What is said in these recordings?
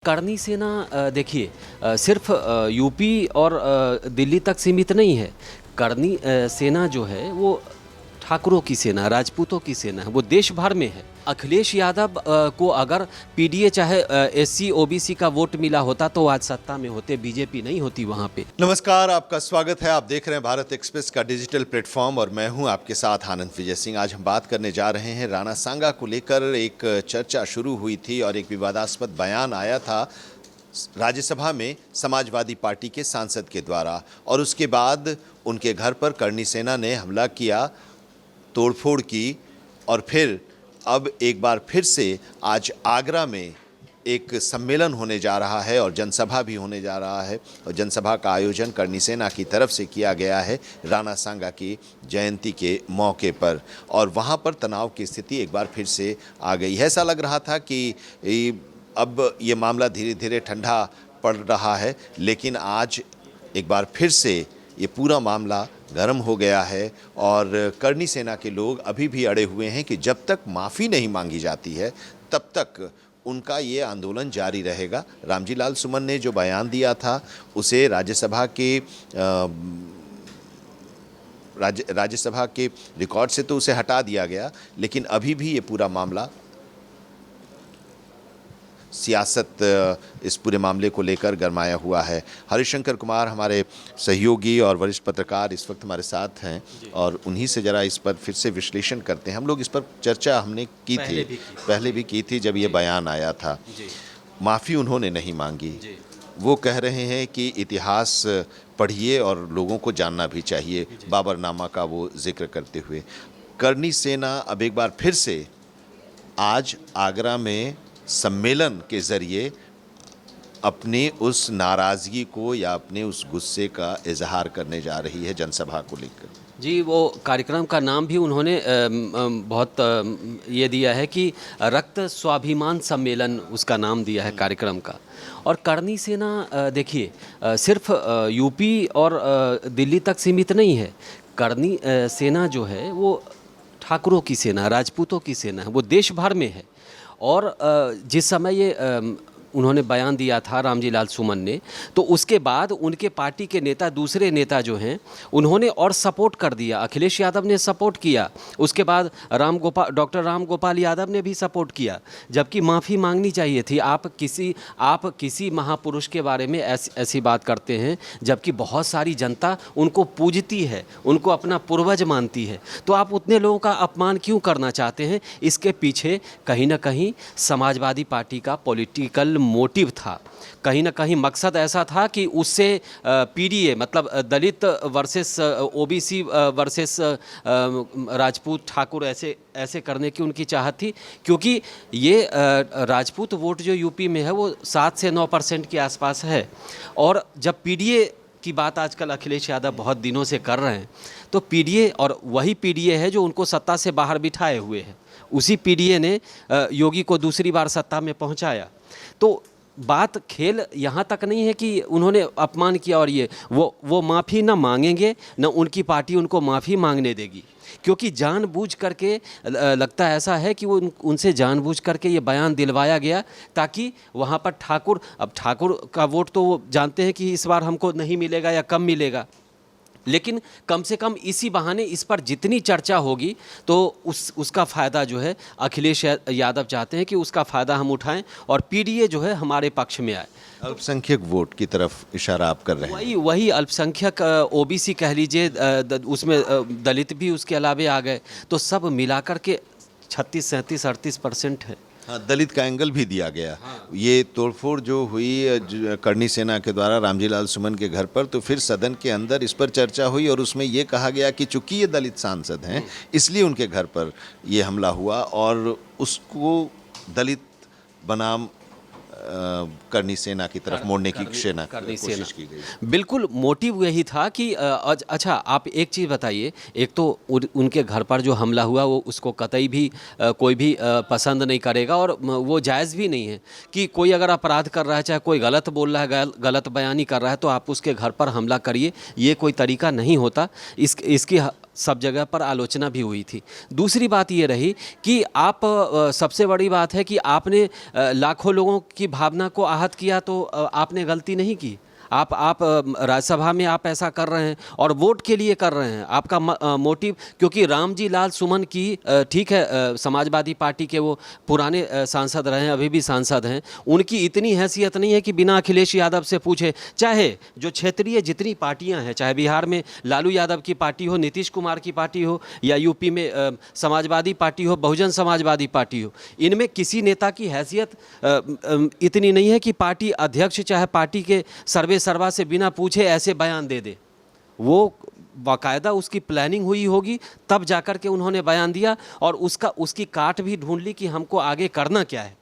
करनी सेना देखिए सिर्फ यूपी और दिल्ली तक सीमित नहीं है। करनी सेना जो है वो ठाकुरों की सेना, राजपूतों की सेना है, वो देश भर में है। अखिलेश यादव को अगर पीडीए चाहे एससी ओबीसी का वोट मिला होता तो आज सत्ता में होते, बीजेपी नहीं होती वहाँ पे। नमस्कार, आपका स्वागत है। आप देख रहे हैं भारत एक्सप्रेस का डिजिटल प्लेटफॉर्म और मैं हूं आपके साथ आनंद विजय सिंह। आज हम बात करने जा रहे हैं राणा सांगा को लेकर। एक चर्चा शुरू हुई थी और एक विवादास्पद बयान आया था राज्यसभा में समाजवादी पार्टी के सांसद के द्वारा, और उसके बाद उनके घर पर करनी सेना ने हमला किया, तोड़फोड़ की, और फिर अब एक बार फिर से आज आगरा में एक सम्मेलन होने जा रहा है और जनसभा भी होने जा रहा है। और जनसभा का आयोजन करनी सेना की तरफ से किया गया है राणा सांगा की जयंती के मौके पर, और वहाँ पर तनाव की स्थिति एक बार फिर से आ गई है। ऐसा लग रहा था कि अब ये मामला धीरे धीरे ठंडा पड़ रहा है, लेकिन आज एक बार फिर से ये पूरा मामला गर्म हो गया है और करनी सेना के लोग अभी भी अड़े हुए हैं कि जब तक माफ़ी नहीं मांगी जाती है तब तक उनका ये आंदोलन जारी रहेगा। रामजी लाल सुमन ने जो बयान दिया था उसे राज्यसभा के रिकॉर्ड से तो उसे हटा दिया गया, लेकिन अभी भी ये पूरा मामला सियासत इस पूरे मामले को लेकर गरमाया हुआ है। हरिशंकर कुमार हमारे सहयोगी और वरिष्ठ पत्रकार इस वक्त हमारे साथ हैं और उन्हीं से ज़रा इस पर फिर से विश्लेषण करते हैं। हम लोग इस पर चर्चा हमने की थी, पहले भी की थी जब ये बयान आया था। माफ़ी उन्होंने नहीं मांगी। वो कह रहे हैं कि इतिहास पढ़िए और लोगों को जानना भी चाहिए, बाबरनामा का वो जिक्र करते हुए। करनी सेना अब एक बार फिर से आज आगरा में सम्मेलन के ज़रिए अपनी उस नाराज़गी को या अपने उस गुस्से का इजहार करने जा रही है जनसभा को लेकर। जी, वो कार्यक्रम का नाम भी उन्होंने बहुत ये दिया है कि रक्त स्वाभिमान सम्मेलन उसका नाम दिया है कार्यक्रम का। और करनी सेना देखिए सिर्फ यूपी और दिल्ली तक सीमित नहीं है। करनी सेना जो है वो ठाकुरों की सेना, राजपूतों की सेना है, वो देश भर में है। और जिस समय ये उन्होंने बयान दिया था रामजी लाल सुमन ने, तो उसके बाद उनके पार्टी के नेता, दूसरे नेता जो हैं, उन्होंने और सपोर्ट कर दिया। अखिलेश यादव ने सपोर्ट किया, उसके बाद डॉक्टर राम गोपाल यादव ने भी सपोर्ट किया, जबकि माफ़ी मांगनी चाहिए थी। आप किसी महापुरुष के बारे में ऐसी बात करते हैं जबकि बहुत सारी जनता उनको पूजती है, उनको अपना पूर्वज मानती है, तो आप उतने लोगों का अपमान क्यों करना चाहते हैं? इसके पीछे कहीं ना कहीं समाजवादी पार्टी का पॉलिटिकल मोटिव था। कहीं ना कहीं मकसद ऐसा था कि उससे पीडीए मतलब Dalit versus OBC versus Rajput Thakur ऐसे करने की उनकी चाहत थी, क्योंकि ये राजपूत वोट जो यूपी में है वो 7 से 9% के आसपास है। और जब पीडीए की बात आजकल अखिलेश यादव बहुत दिनों से कर रहे हैं, तो पीडीए, और वही पीडीए है जो उनको सत्ता से बाहर बिठाए हुए है, उसी पीडीए ने योगी को दूसरी बार सत्ता में पहुंचाया। तो बात खेल यहाँ तक नहीं है कि उन्होंने अपमान किया और ये वो माफ़ी ना मांगेंगे, न उनकी पार्टी उनको माफ़ी मांगने देगी, क्योंकि जानबूझ करके लगता ऐसा है कि वो उनसे जानबूझ करके ये बयान दिलवाया गया ताकि वहाँ पर ठाकुर का वोट तो वो जानते हैं कि इस बार हमको नहीं मिलेगा या कम मिलेगा, लेकिन कम से कम इसी बहाने इस पर जितनी चर्चा होगी तो उसका फ़ायदा जो है अखिलेश यादव चाहते हैं कि उसका फ़ायदा हम उठाएं और पीडीए जो है हमारे पक्ष में आए। अल्पसंख्यक वोट की तरफ इशारा आप कर रहे हैं। वही अल्पसंख्यक ओबीसी कह लीजिए, उसमें दलित भी उसके अलावे आ गए, तो सब मिलाकर के 36, 37, 38% है। हाँ, दलित का एंगल भी दिया गया। हाँ। ये तोड़फोड़ जो हुई करनी सेना के द्वारा रामजी लाल सुमन के घर पर, तो फिर सदन के अंदर इस पर चर्चा हुई और उसमें ये कहा गया कि चूंकि ये दलित सांसद हैं इसलिए उनके घर पर ये हमला हुआ और उसको दलित बनाम करनी सेना की तरफ मोड़ने की कोशिश की गई। बिल्कुल मोटिव यही था कि अच्छा आप एक चीज़ बताइए, एक तो उनके घर पर जो हमला हुआ वो उसको कतई भी कोई भी पसंद नहीं करेगा, और वो जायज़ भी नहीं है कि कोई अगर अपराध कर रहा है, चाहे कोई गलत बोल रहा है, गलत बयानी कर रहा है, तो आप उसके घर पर हमला करिए, ये कोई तरीका नहीं होता। इसकी सब जगह पर आलोचना भी हुई थी। दूसरी बात ये रही कि आप सबसे बड़ी बात है कि आपने लाखों लोगों की भावना को आहत किया तो आपने गलती नहीं की। आप राज्यसभा में आप ऐसा कर रहे हैं और वोट के लिए कर रहे हैं। आपका मोटिव, क्योंकि रामजी लाल सुमन की ठीक है, समाजवादी पार्टी के वो पुराने सांसद रहे हैं, अभी भी सांसद हैं, उनकी इतनी हैसियत नहीं है कि बिना अखिलेश यादव से पूछे, चाहे जो क्षेत्रीय जितनी पार्टियां हैं, चाहे बिहार में लालू यादव की पार्टी हो, नीतीश कुमार की पार्टी हो, या यूपी में समाजवादी पार्टी हो, बहुजन समाजवादी पार्टी हो, इनमें किसी नेता की हैसियत इतनी नहीं है कि पार्टी अध्यक्ष चाहे पार्टी के सर्वा से बिना पूछे ऐसे बयान दे दे। वो बाकायदा उसकी प्लानिंग हुई होगी, तब जाकर के उन्होंने बयान दिया और उसकी काट भी ढूंढ ली कि हमको आगे करना क्या है।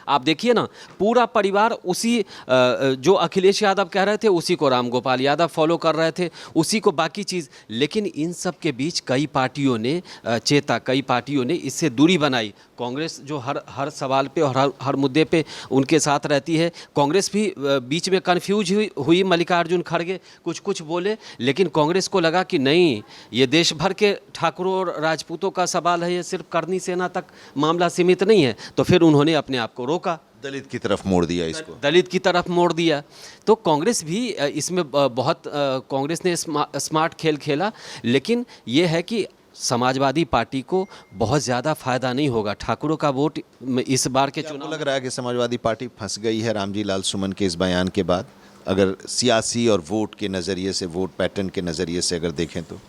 आप देखिए ना, पूरा परिवार उसी जो अखिलेश यादव कह रहे थे उसी को रामगोपाल यादव फॉलो कर रहे थे, उसी को बाकी चीज़। लेकिन इन सब के बीच कई पार्टियों ने कई पार्टियों ने इससे दूरी बनाई। कांग्रेस जो हर सवाल पे और हर मुद्दे पे उनके साथ रहती है, कांग्रेस भी बीच में कन्फ्यूज हुई। मल्लिकार्जुन खड़गे कुछ बोले, लेकिन कांग्रेस को लगा कि नहीं, ये देश भर के ठाकुरों और राजपूतों का सवाल है, ये सिर्फ करनी सेना तक मामला सीमित नहीं है। तो फिर उन्होंने अपने आप को रोका, दलित की तरफ मोड़ दिया, इसको दलित की तरफ मोड़ दिया। तो कांग्रेस भी इसमें बहुत कांग्रेस ने स्मार्ट खेल खेला। लेकिन ये है कि समाजवादी पार्टी को बहुत ज़्यादा फायदा नहीं होगा। ठाकुरों का वोट इस बार के चुनाव, लग रहा है कि समाजवादी पार्टी फंस गई है रामजी लाल सुमन के इस बयान के बाद, अगर सियासी और वोट के नज़रिए से, वोट पैटर्न के नज़रिए से अगर देखें तो?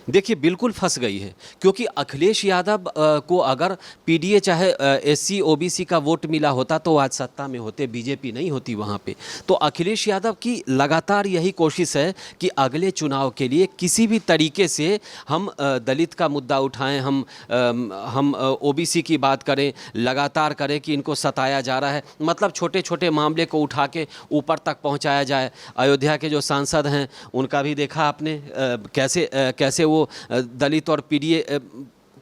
देखिए, बिल्कुल फंस गई है, क्योंकि अखिलेश यादव को अगर पीडीए चाहे एससी ओबीसी का वोट मिला होता तो आज सत्ता में होते, बीजेपी नहीं होती वहाँ पे। तो अखिलेश यादव की लगातार यही कोशिश है कि अगले चुनाव के लिए किसी भी तरीके से हम दलित का मुद्दा उठाएं, हम ओबीसी की बात करें, लगातार करें कि इनको सताया जा रहा है। मतलब छोटे छोटे मामले को उठा के ऊपर तक पहुँचाया जाए। अयोध्या के जो सांसद हैं उनका भी देखा आपने, कैसे वो दलित और पीडीए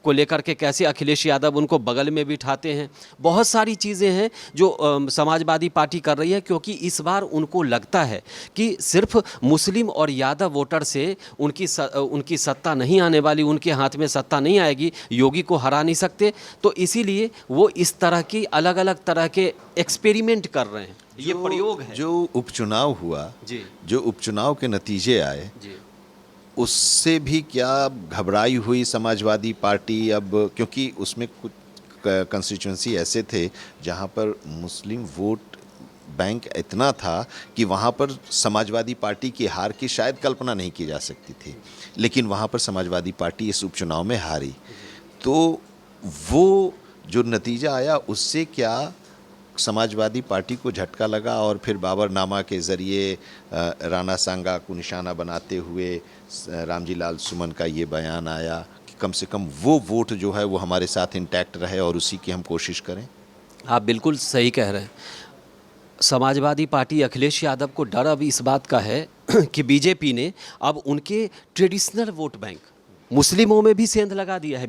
को लेकर के कैसे अखिलेश यादव उनको बगल में बिठाते हैं। बहुत सारी चीज़ें हैं जो समाजवादी पार्टी कर रही है, क्योंकि इस बार उनको लगता है कि सिर्फ मुस्लिम और यादव वोटर से उनकी सत्ता नहीं आने वाली, उनके हाथ में सत्ता नहीं आएगी, योगी को हरा नहीं सकते। तो इसीलिए वो इस तरह की अलग अलग तरह के एक्सपेरिमेंट कर रहे हैं। ये प्रयोग है। जो उपचुनाव हुआ जी, जो उपचुनाव के नतीजे आए जी, उससे भी क्या घबराई हुई समाजवादी पार्टी अब, क्योंकि उसमें कुछ कंस्टिट्यूंसी ऐसे थे जहां पर मुस्लिम वोट बैंक इतना था कि वहां पर समाजवादी पार्टी की हार की शायद कल्पना नहीं की जा सकती थी, लेकिन वहां पर समाजवादी पार्टी इस उपचुनाव में हारी। तो वो जो नतीजा आया उससे क्या समाजवादी पार्टी को झटका लगा और फिर बाबरनामा के ज़रिए राणा सांगा को निशाना बनाते हुए रामजी लाल सुमन का ये बयान आया कि कम से कम वो वोट जो है वो हमारे साथ इंटैक्ट रहे और उसी की हम कोशिश करें? आप बिल्कुल सही कह रहे हैं। समाजवादी पार्टी अखिलेश यादव को डर अब इस बात का है कि बीजेपी ने अब उनके ट्रेडिशनल वोट बैंक मुस्लिमों में भी सेंध लगा दिया है।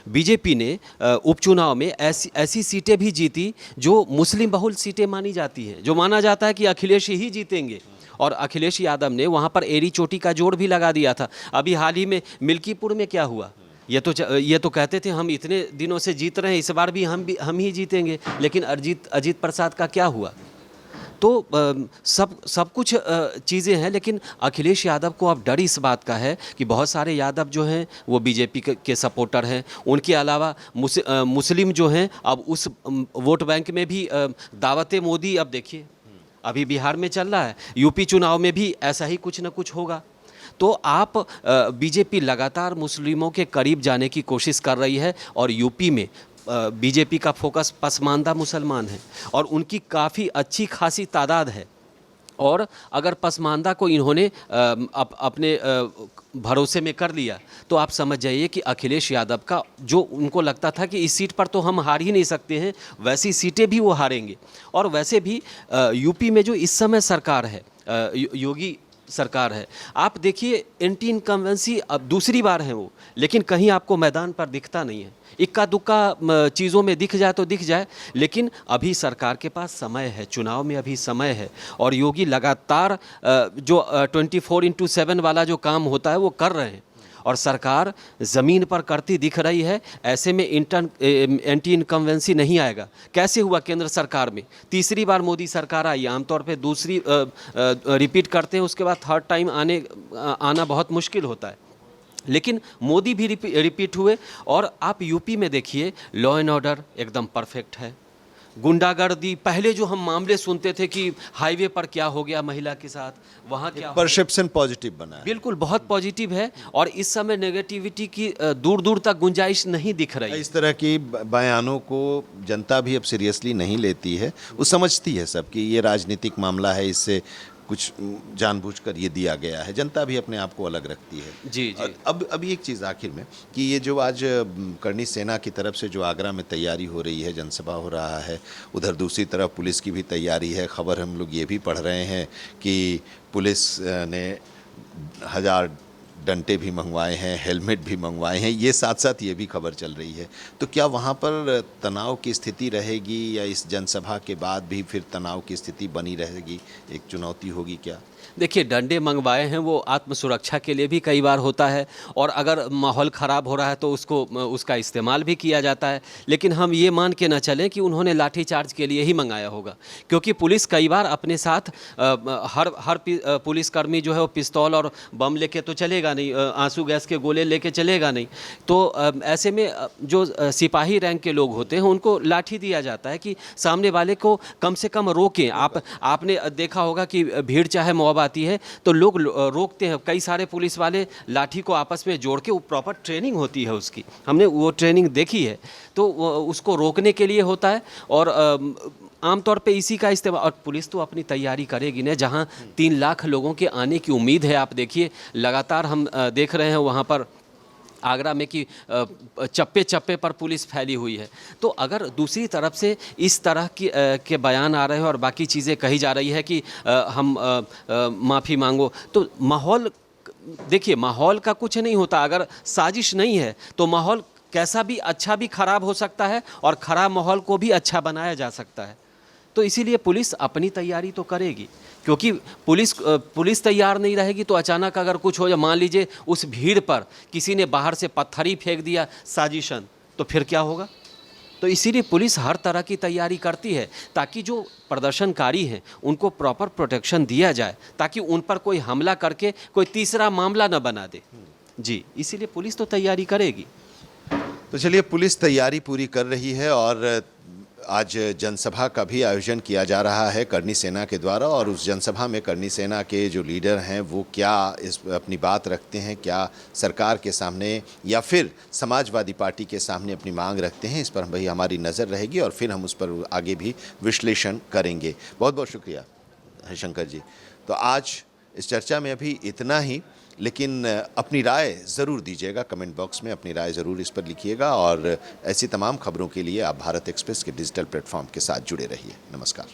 बीजेपी ने उपचुनाव में ऐसी सीटें भी जीती जो मुस्लिम बहुल सीटें मानी जाती हैं, जो माना जाता है कि अखिलेश ही जीतेंगे। और अखिलेश यादव ने वहाँ पर एड़ी चोटी का जोड़ भी लगा दिया था। अभी हाल ही में मिल्कीपुर में क्या हुआ, ये तो कहते थे हम इतने दिनों से जीत रहे हैं, इस बार भी हम ही जीतेंगे, लेकिन अजीत प्रसाद का क्या हुआ। तो सब कुछ चीज़ें हैं, लेकिन अखिलेश यादव को अब डर इस बात का है कि बहुत सारे यादव जो हैं वो बीजेपी के सपोर्टर हैं। उनके अलावा मुस्लिम जो हैं अब उस वोट बैंक में भी दावते मोदी, अब देखिए अभी बिहार में चल रहा है, यूपी चुनाव में भी ऐसा ही कुछ न कुछ होगा। तो आप बीजेपी लगातार मुस्लिमों के करीब जाने की कोशिश कर रही है और यूपी में बीजेपी का फोकस पसमानदा मुसलमान है और उनकी काफ़ी अच्छी खासी तादाद है। और अगर पसमानदा को इन्होंने अपने भरोसे में कर लिया तो आप समझ जाइए कि अखिलेश यादव का जो उनको लगता था कि इस सीट पर तो हम हार ही नहीं सकते हैं, वैसी सीटें भी वो हारेंगे। और वैसे भी यूपी में जो इस समय सरकार है, योगी सरकार है, आप देखिए एंटी इनकम्बेंसी अब दूसरी बार है वो, लेकिन कहीं आपको मैदान पर दिखता नहीं है। इक्का दुक्का चीज़ों में दिख जाए तो दिख जाए, लेकिन अभी सरकार के पास समय है, चुनाव में अभी समय है। और योगी लगातार जो 24/7 वाला जो काम होता है वो कर रहे हैं। और सरकार ज़मीन पर करती दिख रही है। ऐसे में एंटी इनकम्बेंसी नहीं आएगा। कैसे हुआ केंद्र सरकार में? तीसरी बार मोदी सरकार आई, आमतौर पे दूसरी रिपीट करते हैं, उसके बाद थर्ड टाइम आना बहुत मुश्किल होता है। लेकिन मोदी भी रिपीट हुए। और आप यूपी में देखिए, लॉ एंड ऑर्डर एकदम परफेक्ट है। गुंडागर्दी, पहले जो हम मामले सुनते थे कि हाईवे पर क्या हो गया महिला के साथ, वहाँ क्या हो गया, परसेप्शन पॉजिटिव बना है। बिल्कुल बहुत पॉजिटिव है। और इस समय नेगेटिविटी की दूर दूर तक गुंजाइश नहीं दिख रही है। इस तरह की बयानों को जनता भी अब सीरियसली नहीं लेती है। वो समझती है सब कि ये राजनीतिक मामला है, इससे कुछ जानबूझकर ये दिया गया है। जनता भी अपने आप को अलग रखती है। जी जी। अब एक चीज़ आखिर में कि ये जो आज करनी सेना की तरफ से जो आगरा में तैयारी हो रही है, जनसभा हो रहा है, उधर दूसरी तरफ पुलिस की भी तैयारी है। खबर हम लोग ये भी पढ़ रहे हैं कि पुलिस ने 1000 डंटे भी मंगवाए हैं, हेलमेट भी मंगवाए हैं। ये साथ साथ ये भी खबर चल रही है। तो क्या वहाँ पर तनाव की स्थिति रहेगी या इस जनसभा के बाद भी फिर तनाव की स्थिति बनी रहेगी? एक चुनौती होगी क्या? देखिए, डंडे मंगवाए हैं वो आत्म सुरक्षा के लिए भी कई बार होता है, और अगर माहौल ख़राब हो रहा है तो उसका इस्तेमाल भी किया जाता है। लेकिन हम ये मान के न चलें कि उन्होंने लाठीचार्ज के लिए ही मंगाया होगा, क्योंकि पुलिस कई बार अपने साथ हर पुलिसकर्मी जो है वो पिस्तौल और बम लेके तो चलेगा नहीं, आंसू गैस के गोले लेके चलेगा नहीं। तो ऐसे में जो सिपाही रैंक के लोग होते हैं उनको लाठी दिया जाता है कि सामने वाले को कम से कम रोकें। आपने देखा होगा कि भीड़ चाहे मौब आती है तो लोग रोकते हैं। कई सारे पुलिस वाले लाठी को आपस में जोड़ के, वो प्रॉपर ट्रेनिंग होती है उसकी, हमने वो ट्रेनिंग देखी है। तो उसको रोकने के लिए होता है। और आमतौर पे इसी का इस्तेमाल, और पुलिस तो अपनी तैयारी करेगी ना। जहां 3 लाख लोगों के आने की उम्मीद है, आप देखिए लगातार हम देख रहे हैं वहां पर आगरा में कि चप्पे चप्पे पर पुलिस फैली हुई है। तो अगर दूसरी तरफ से इस तरह के बयान आ रहे हैं और बाकी चीज़ें कही जा रही है कि हम माफ़ी मांगो, तो माहौल, देखिए माहौल का कुछ नहीं होता। अगर साजिश नहीं है तो माहौल कैसा भी अच्छा भी खराब हो सकता है, और ख़राब माहौल को भी अच्छा बनाया जा सकता है। तो इसीलिए पुलिस अपनी तैयारी तो करेगी, क्योंकि पुलिस तैयार नहीं रहेगी तो अचानक अगर कुछ हो जाए, मान लीजिए उस भीड़ पर किसी ने बाहर से पत्थर ही फेंक दिया साजिशन, तो फिर क्या होगा? तो इसीलिए पुलिस हर तरह की तैयारी करती है ताकि जो प्रदर्शनकारी हैं उनको प्रॉपर प्रोटेक्शन दिया जाए, ताकि उन पर कोई हमला करके कोई तीसरा मामला न बना दे। जी, इसीलिए पुलिस तो तैयारी करेगी। तो चलिए, पुलिस तैयारी पूरी कर रही है और आज जनसभा का भी आयोजन किया जा रहा है करनी सेना के द्वारा। और उस जनसभा में करनी सेना के जो लीडर हैं वो क्या अपनी बात रखते हैं, क्या सरकार के सामने या फिर समाजवादी पार्टी के सामने अपनी मांग रखते हैं, इस पर भाई हमारी नज़र रहेगी और फिर हम उस पर आगे भी विश्लेषण करेंगे। बहुत बहुत शुक्रिया हरिशंकर जी। तो आज इस चर्चा में अभी इतना ही, लेकिन अपनी राय ज़रूर दीजिएगा कमेंट बॉक्स में, अपनी राय ज़रूर इस पर लिखिएगा। और ऐसी तमाम खबरों के लिए आप भारत एक्सप्रेस के डिजिटल प्लेटफॉर्म के साथ जुड़े रहिए। नमस्कार।